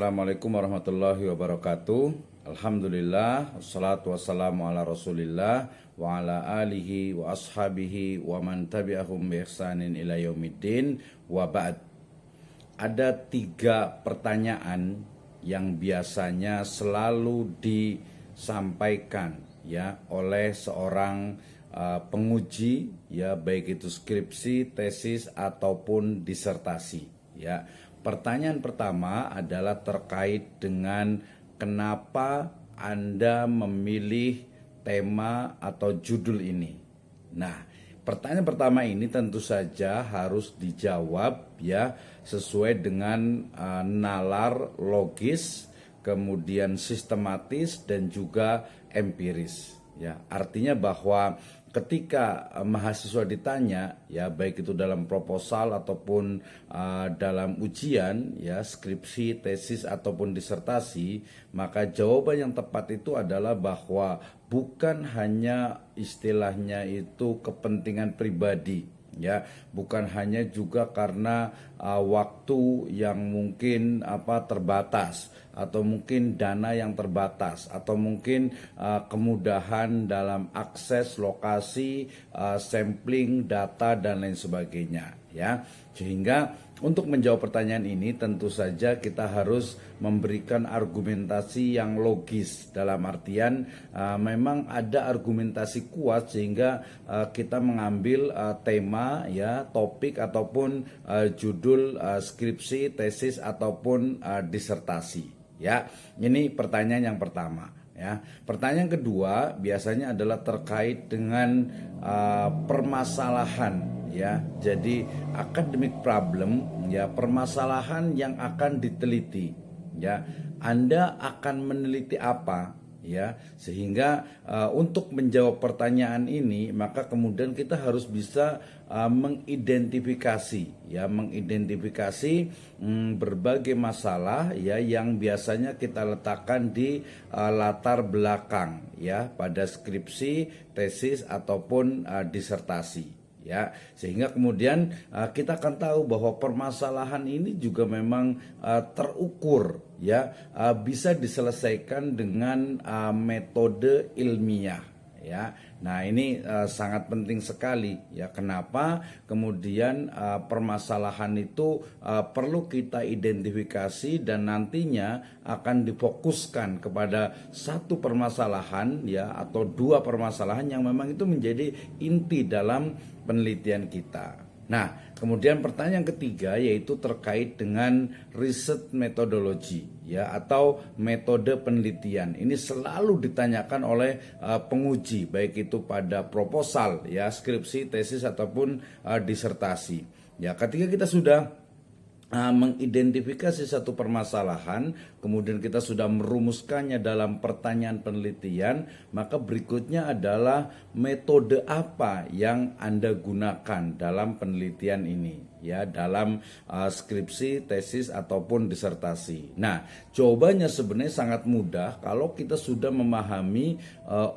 Assalamualaikum warahmatullahi wabarakatuh. Alhamdulillah, wassalatu wassalamu ala rasulillah wa ala alihi wa ashabihi wa man tabi'ahum bi ihsanin ila yaumiddin wa ba'd. Ada 3 pertanyaan yang biasanya selalu disampaikan ya oleh seorang penguji ya, baik itu skripsi, tesis ataupun disertasi ya. Pertanyaan pertama adalah terkait dengan kenapa Anda memilih tema atau judul ini. Nah, pertanyaan pertama ini tentu saja harus dijawab ya sesuai dengan nalar logis, kemudian sistematis dan juga empiris. Ya, artinya bahwa ketika mahasiswa ditanya ya, baik itu dalam proposal ataupun dalam ujian ya, skripsi, tesis ataupun disertasi, maka jawaban yang tepat itu adalah bahwa bukan hanya istilahnya itu kepentingan pribadi ya, bukan hanya juga karena waktu yang mungkin terbatas, atau mungkin dana yang terbatas, atau mungkin kemudahan dalam akses lokasi, sampling data dan lain sebagainya ya. Sehingga untuk menjawab pertanyaan ini tentu saja kita harus memberikan argumentasi yang logis, dalam artian memang ada argumentasi kuat sehingga kita mengambil tema ya, topik ataupun judul skripsi, tesis ataupun disertasi ya. Ini pertanyaan yang pertama ya. Pertanyaan kedua biasanya adalah terkait dengan permasalahan ya. Jadi academic problem ya, permasalahan yang akan diteliti ya. Anda akan meneliti apa ya, sehingga untuk menjawab pertanyaan ini maka kemudian kita harus bisa mengidentifikasi berbagai masalah ya yang biasanya kita letakkan di latar belakang ya pada skripsi, tesis ataupun disertasi ya, sehingga kemudian kita akan tahu bahwa permasalahan ini juga memang terukur ya, bisa diselesaikan dengan metode ilmiah ya. Nah, ini sangat penting sekali ya. Kenapa kemudian permasalahan itu perlu kita identifikasi dan nantinya akan difokuskan kepada satu permasalahan ya, atau 2 permasalahan yang memang itu menjadi inti dalam penelitian kita. Nah, kemudian pertanyaan ketiga yaitu terkait dengan riset metodologi ya, atau metode penelitian. Ini selalu ditanyakan oleh penguji, baik itu pada proposal ya, skripsi, tesis ataupun disertasi. Ya, ketika kita sudah mengidentifikasi satu permasalahan, kemudian kita sudah merumuskannya dalam pertanyaan penelitian, maka berikutnya adalah metode apa yang Anda gunakan dalam penelitian ini ya, dalam skripsi, tesis ataupun disertasi. Nah, jawabannya sebenarnya sangat mudah kalau kita sudah memahami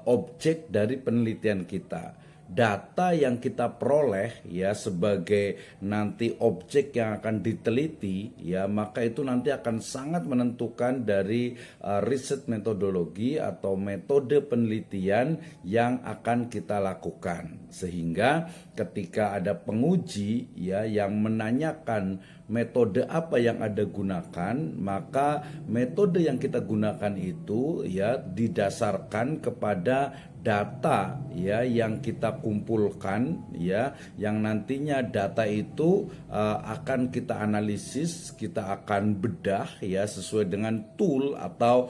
objek dari penelitian kita. Data yang kita peroleh ya sebagai nanti objek yang akan diteliti ya, maka itu nanti akan sangat menentukan dari riset metodologi atau metode penelitian yang akan kita lakukan. Sehingga ketika ada penguji ya yang menanyakan metode apa yang Anda gunakan, maka metode yang kita gunakan itu ya didasarkan kepada data ya yang kita kumpulkan ya, yang nantinya data itu akan kita analisis, kita akan bedah ya sesuai dengan tool atau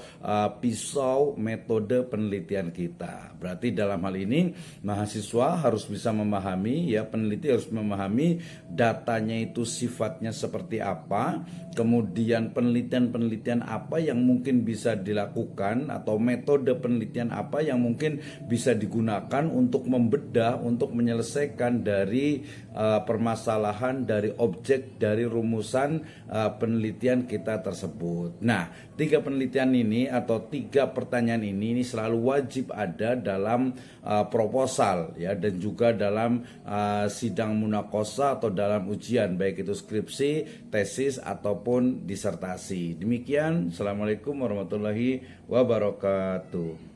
pisau metode penelitian kita. Berarti dalam hal ini mahasiswa harus bisa memahami ya, peneliti harus memahami datanya itu sifatnya seperti apa, kemudian penelitian-penelitian apa yang mungkin bisa dilakukan, atau metode penelitian apa yang mungkin bisa digunakan untuk membedah, untuk menyelesaikan dari permasalahan, dari objek, dari rumusan penelitian kita tersebut. Nah, 3 penelitian ini atau 3 pertanyaan ini selalu wajib ada dalam proposal ya, dan juga dalam sidang munakosah atau dalam ujian, baik itu skripsi, skripsi, tesis ataupun disertasi. Demikian, Assalamualaikum warahmatullahi wabarakatuh.